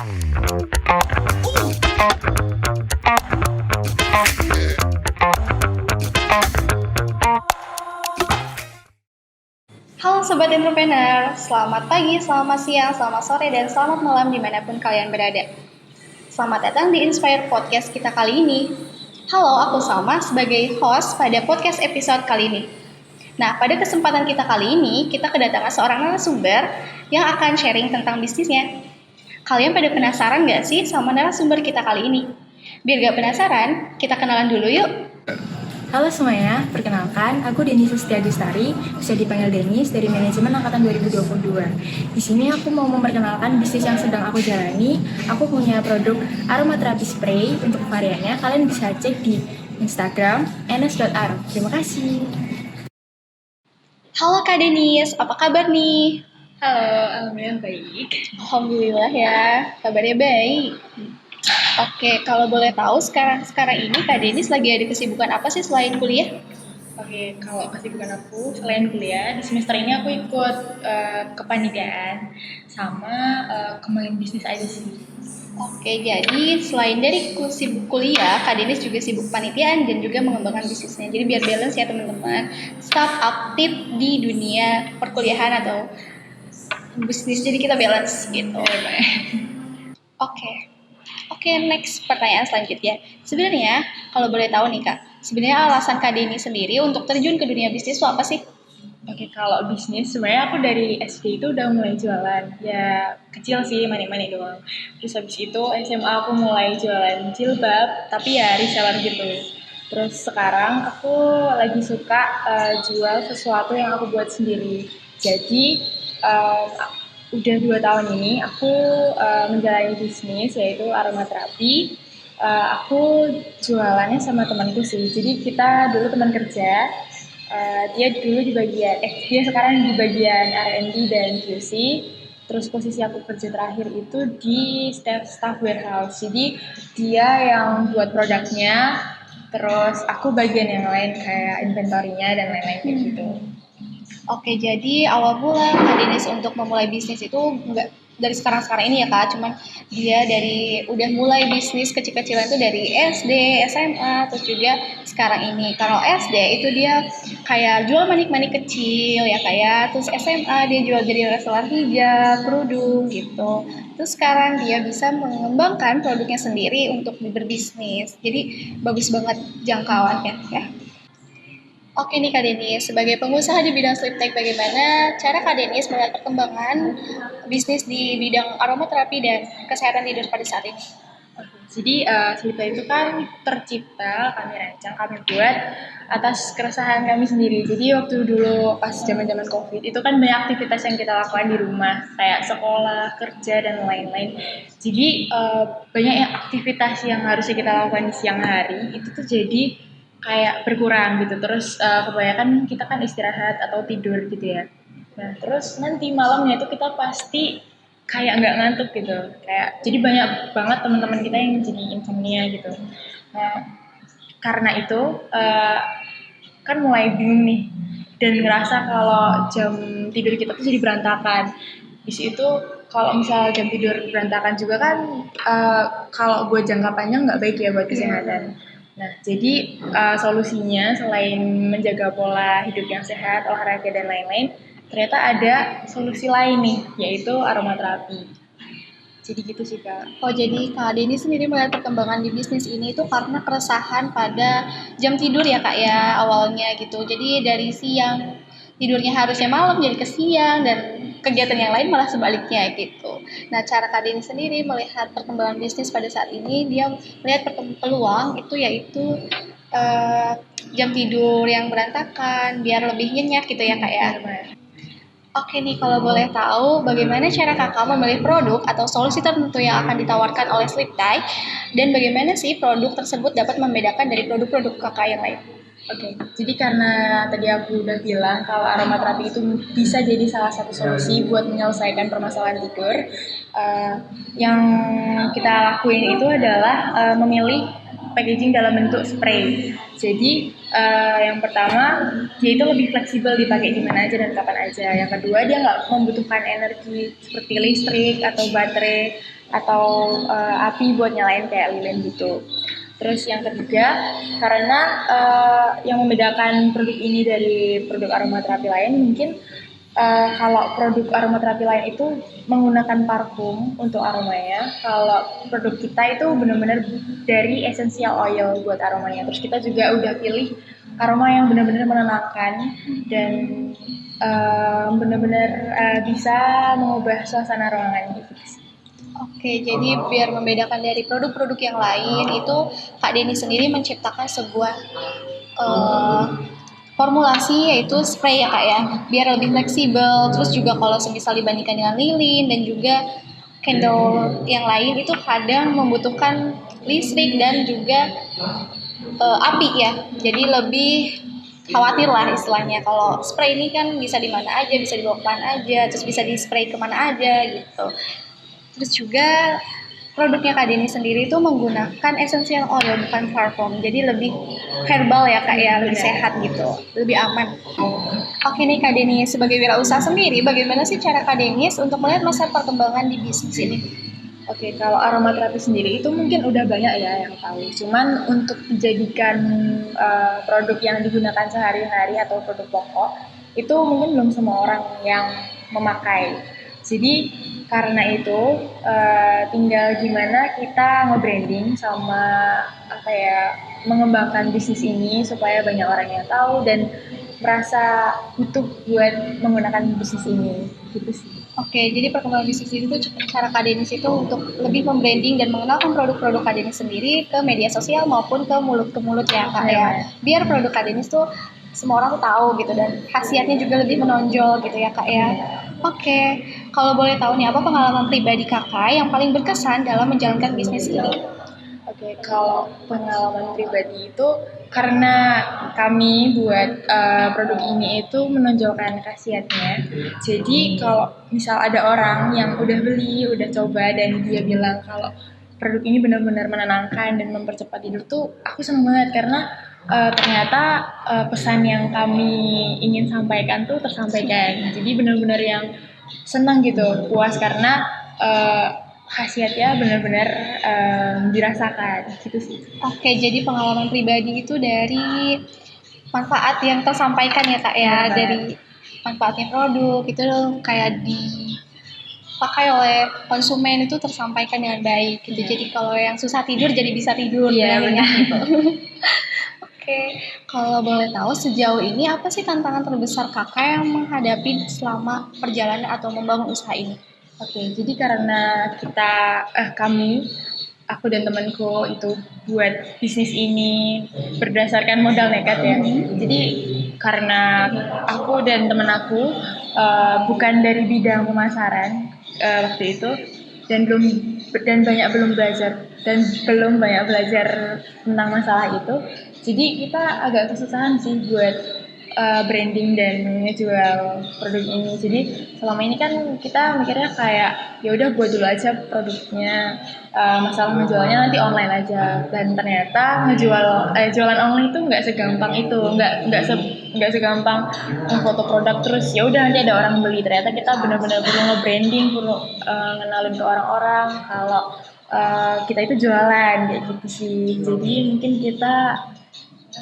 Halo Sobat Entrepreneur, selamat pagi, selamat siang, selamat sore, dan selamat malam dimanapun kalian berada. Selamat datang di Inspire Podcast kita kali ini. Halo, aku Salma sebagai host pada podcast episode kali ini. Nah, pada kesempatan kita kali ini, kita kedatangan seorang narasumber yang akan sharing tentang bisnisnya. Kalian pada penasaran gak sih sama narasumber kita kali ini? Biar gak penasaran, kita kenalan dulu yuk. Halo semuanya, perkenalkan, aku Denisa Setiagustari, bisa dipanggil Denis dari manajemen angkatan 2022. Di sini aku mau memperkenalkan bisnis yang sedang aku jalani. Aku punya produk aromaterapi spray. Untuk variannya kalian bisa cek di Instagram ns.aro. Terima kasih. Halo Kak Denis, apa kabar nih? Halo, alhamdulillah baik. Alhamdulillah ya, kabarnya baik. Oke, kalau boleh tahu sekarang ini Kak Denis lagi ada kesibukan apa sih selain kuliah? Oke, kalau kesibukan aku selain kuliah, di semester ini aku ikut kepanitiaan sama kembangin bisnis aja sih. Oke, jadi selain dari sibuk kuliah, Kak Denis juga sibuk panitiaan dan juga mengembangkan bisnisnya. Jadi biar balance ya teman-teman. Tetap aktif di dunia perkuliahan atau bisnis, jadi kita balance gitu. Oke, next pertanyaan selanjutnya. Sebenarnya kalau boleh tahu nih Kak, sebenarnya alasan Kak Denis sendiri untuk terjun ke dunia bisnis itu apa sih? Oke, kalau bisnis sebenarnya aku dari SD itu udah mulai jualan. Ya kecil sih, mani-mani doang. Terus habis itu SMA aku mulai jualan jilbab, tapi ya reseller gitu. Terus sekarang aku lagi suka jual sesuatu yang aku buat sendiri. Jadi um, udah 2 tahun ini aku menjalani bisnis yaitu aromaterapi. Aku jualannya sama temanku sih. Jadi kita dulu teman kerja. Dia dulu dia sekarang di bagian R&D dan QC. Terus posisi aku kerja terakhir itu di staff warehouse. Jadi dia yang buat produknya, terus aku bagian yang lain kayak inventory-nya dan lain-lain kayak gitu. Oke, jadi awal mula Kak Denis untuk memulai bisnis itu enggak dari sekarang-sekarang ini ya Kak, cuman dia dari udah mulai bisnis kecil-kecilan itu dari SD, SMA, terus juga sekarang ini. Kalau SD itu dia kayak jual manik-manik kecil ya kayak, terus SMA dia jual jadi reseller hijab, kerudung gitu. Terus sekarang dia bisa mengembangkan produknya sendiri untuk berbisnis. Jadi bagus banget jangkauannya ya. Oke nih Kak Denis, sebagai pengusaha di bidang sleep tech, bagaimana cara Kak Denis melihat perkembangan bisnis di bidang aromaterapi dan kesehatan tidur pada saat ini? Jadi sleep tech itu kan tercipta, kami rancang, kami buat atas keresahan kami sendiri. Jadi waktu dulu pas zaman-zaman COVID itu kan banyak aktivitas yang kita lakukan di rumah, kayak sekolah, kerja dan lain-lain. Jadi banyak aktivitas yang harusnya kita lakukan di siang hari itu tuh jadi kayak berkurang gitu. Terus kebanyakan kita kan istirahat atau tidur gitu ya. Nah terus nanti malamnya itu kita pasti kayak nggak ngantuk gitu. Kayak jadi banyak banget teman-teman kita yang jadi insomnia gitu. Nah karena itu kan mulai bingung nih dan ngerasa kalau jam tidur kita tuh jadi berantakan. Di situ kalau misal jam tidur berantakan juga kan kalau buat jangka panjang nggak baik ya buat kesehatan. Nah, jadi solusinya selain menjaga pola hidup yang sehat, olahraga dan lain-lain, ternyata ada solusi lain nih, yaitu aromaterapi. Jadi gitu sih Kak. Oh, jadi Kak Denis sendiri melihat perkembangan di bisnis ini itu karena keresahan pada jam tidur ya Kak ya awalnya gitu. Jadi dari siang tidurnya harusnya malam jadi ke siang dan kegiatan yang lain malah sebaliknya gitu. Nah, cara Kak Denis sendiri melihat perkembangan bisnis pada saat ini, dia melihat peluang itu yaitu eh, jam tidur yang berantakan biar lebih nyenyak gitu ya Kak ya. Oke nih, kalau boleh tahu bagaimana cara kakak memilih produk atau solusi tertentu yang akan ditawarkan oleh Sleeptime, dan bagaimana sih produk tersebut dapat membedakan dari produk-produk kakak yang lain? Oke, jadi karena tadi aku udah bilang kalau aromaterapi itu bisa jadi salah satu solusi buat menyelesaikan permasalahan tidur, yang kita lakuin itu adalah memilih packaging dalam bentuk spray. Jadi yang pertama dia itu lebih fleksibel dipakai di mana aja dan kapan aja. Yang kedua dia nggak membutuhkan energi seperti listrik atau baterai. atau api buat nyalain kayak lilin gitu. Terus yang ketiga, karena yang membedakan produk ini dari produk aromaterapi lain mungkin kalau produk aromaterapi lain itu menggunakan parfum untuk aromanya. Kalau produk kita itu benar-benar dari essential oil buat aromanya. Terus kita juga udah pilih aroma yang benar-benar menenangkan dan benar-benar bisa mengubah suasana ruangan gitu. Oke, jadi biar membedakan dari produk-produk yang lain itu Kak Denny sendiri menciptakan sebuah eh, formulasi yaitu spray ya Kak ya, biar lebih fleksibel. Terus juga kalau semisal dibandingkan dengan lilin dan juga candle yang lain itu kadang membutuhkan listrik dan juga api ya. Jadi lebih khawatir lah istilahnya. Kalau spray ini kan bisa di mana aja, bisa dibawa kemana aja, terus bisa di spray kemana aja gitu. Terus juga produknya Kak Denny sendiri itu menggunakan essential oil bukan parfum. Jadi lebih herbal ya Kak ya, lebih sehat gitu, lebih aman. Oke nih Kak Denny, sebagai wirausaha sendiri, bagaimana sih cara Kak Denny untuk melihat masa perkembangan di bisnis ini? Oke, kalau aromaterapi sendiri itu mungkin udah banyak ya yang tahu. Cuman untuk dijadikan produk yang digunakan sehari-hari atau produk pokok, itu mungkin belum semua orang yang memakai. Jadi karena itu tinggal gimana kita nge-branding sama apa ya, mengembangkan bisnis ini supaya banyak orang yang tahu dan merasa butuh buat menggunakan bisnis ini gitu sih. Oke, jadi perkembangan bisnis itu cara Kak Denis itu untuk lebih membranding dan mengenalkan produk-produk Kak Denis sendiri ke media sosial maupun ke mulut ya Kak ya. Biar produk Kak Denis tuh semua orang tuh tahu gitu dan khasiatnya juga lebih menonjol gitu ya Kak ya. Oke, kalau boleh tahu nih apa pengalaman pribadi Kakak yang paling berkesan dalam menjalankan bisnis ini? Oke, kalau pengalaman pribadi itu karena kami buat produk ini itu menonjolkan khasiatnya. Jadi kalau misal ada orang yang udah beli, udah coba dan dia bilang kalau produk ini benar-benar menenangkan dan mempercepat tidur tuh aku seneng banget karena ternyata pesan yang kami ingin sampaikan tuh tersampaikan. Jadi benar-benar yang senang gitu, puas karena uh, khasiatnya benar-benar dirasakan gitu sih. Oke, jadi pengalaman pribadi itu dari manfaat yang tersampaikan ya Kak ya, dari manfaatnya produk itu kayak dipakai oleh konsumen itu tersampaikan dengan baik gitu. Jadi kalau yang susah tidur jadi bisa tidur Iya, dengan nyenyak gitu. Oke, kalau boleh tahu sejauh ini apa sih tantangan terbesar Kakak yang menghadapi selama perjalanan atau membangun usaha ini? Oke, jadi karena kami, aku dan temanku itu buat bisnis ini berdasarkan modal nekat ya. Jadi karena aku dan teman aku bukan dari bidang pemasaran waktu itu dan belum banyak belajar tentang masalah itu. Jadi kita agak kesusahan sih buat branding dan ngejual produk ini. Jadi selama ini kan kita mikirnya kayak ya udah buat dulu aja produknya, masalah ngejualnya nanti online aja. Dan ternyata jualan online itu nggak segampang itu, nggak segampang foto produk terus ya udah nanti ada orang beli. Ternyata kita benar-benar perlu nge-branding, perlu ngenalin ke orang-orang kalau kita itu jualan kayak gitu sih. Jadi mungkin kita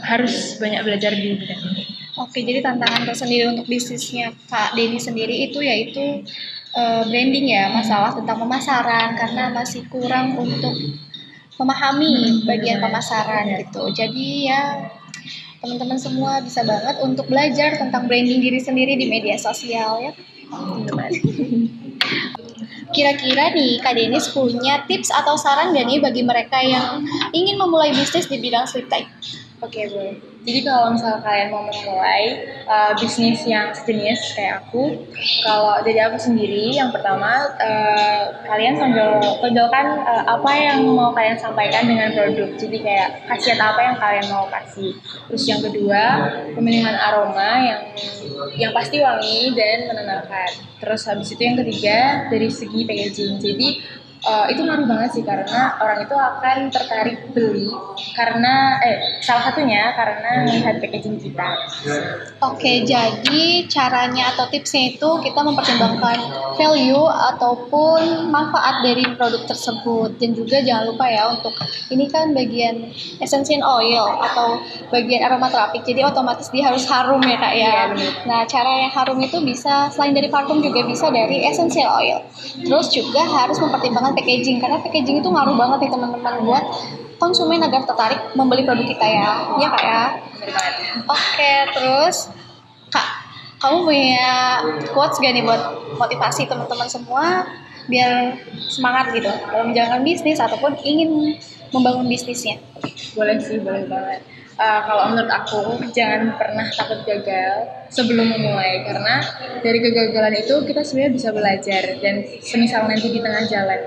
harus banyak belajar di bidang ini. Oke, jadi tantangan tersendiri untuk bisnisnya Kak Denny sendiri itu yaitu branding ya, masalah tentang pemasaran karena masih kurang untuk memahami bagian pemasaran gitu. Jadi ya teman-teman semua bisa banget untuk belajar tentang branding diri sendiri di media sosial ya. Kira-kira nih Kak Denis punya tips atau saran gak nih bagi mereka yang ingin memulai bisnis di bidang sleep tech? Oke, boleh. Jadi kalau misalnya kalian mau memulai bisnis yang sejenis kayak aku, kalau dari aku sendiri, yang pertama kalian tonjolkan apa yang mau kalian sampaikan dengan produk. Jadi kayak khasiat apa yang kalian mau kasih. Terus yang kedua, pemilihan aroma yang pasti wangi dan menenangkan. Terus habis itu yang ketiga dari segi packaging. Jadi Itu ngaruh banget sih karena orang itu akan tertarik beli karena salah satunya karena melihat packaging kita. Oke, jadi caranya atau tipsnya itu kita mempertimbangkan value ataupun manfaat dari produk tersebut. Dan juga jangan lupa ya untuk ini kan bagian essential oil atau bagian aromaterapi. Jadi otomatis dia harus harum ya kak ya. Iya, benar. Nah cara yang harum itu bisa selain dari parfum juga bisa dari essential oil. Terus juga harus mempertimbangkan packaging karena packaging itu ngaruh banget nih teman-teman buat konsumen agar tertarik membeli produk kita ya. Iya kak ya. Bener banget. Oke, terus Kak, kamu punya quotes gak nih buat motivasi teman-teman semua biar semangat gitu dalam menjalankan bisnis ataupun ingin membangun bisnisnya? Boleh sih, boleh banget. Kalau menurut aku jangan pernah takut gagal sebelum memulai karena dari kegagalan itu kita sebenarnya bisa belajar dan semisal nanti di tengah jalan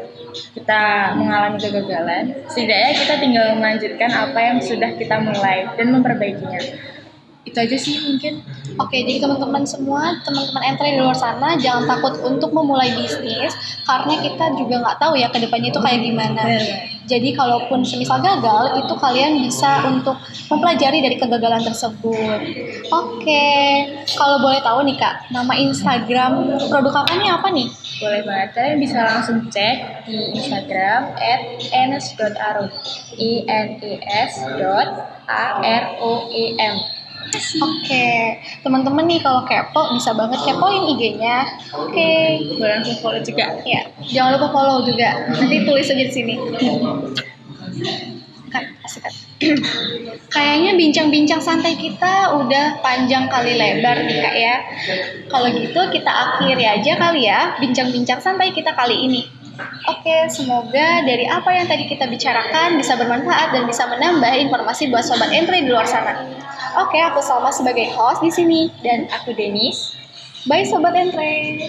kita mengalami kegagalan, setidaknya kita tinggal melanjutkan apa yang sudah kita mulai dan memperbaikinya. Itu aja sih mungkin. Oke, jadi teman-teman semua, teman-teman entry di luar sana, jangan takut untuk memulai bisnis karena kita juga nggak tahu ya kedepannya itu kayak gimana. Jadi kalaupun semisal gagal, itu kalian bisa untuk mempelajari dari kegagalan tersebut. Oke, kalau boleh tahu nih kak, nama Instagram produk kakaknya apa nih? Boleh banget, kalian bisa langsung cek di Instagram @enes.arom, INES.AROEM. Oke, teman-teman nih kalau kepo bisa banget kepoin IG-nya. Oke, Boleh langsung follow juga. ya jangan lupa follow juga. Nanti tulis aja di sini. Kan, asik kan? Kayaknya bincang-bincang santai kita udah panjang kali lebar nih kak ya. Kalau gitu kita akhiri aja kali ya bincang-bincang santai kita kali ini. Oke, semoga dari apa yang tadi kita bicarakan bisa bermanfaat dan bisa menambah informasi buat sobat entry di luar sana. Oke, aku Salma sebagai host di sini dan Aku Denis. bye sobat entry.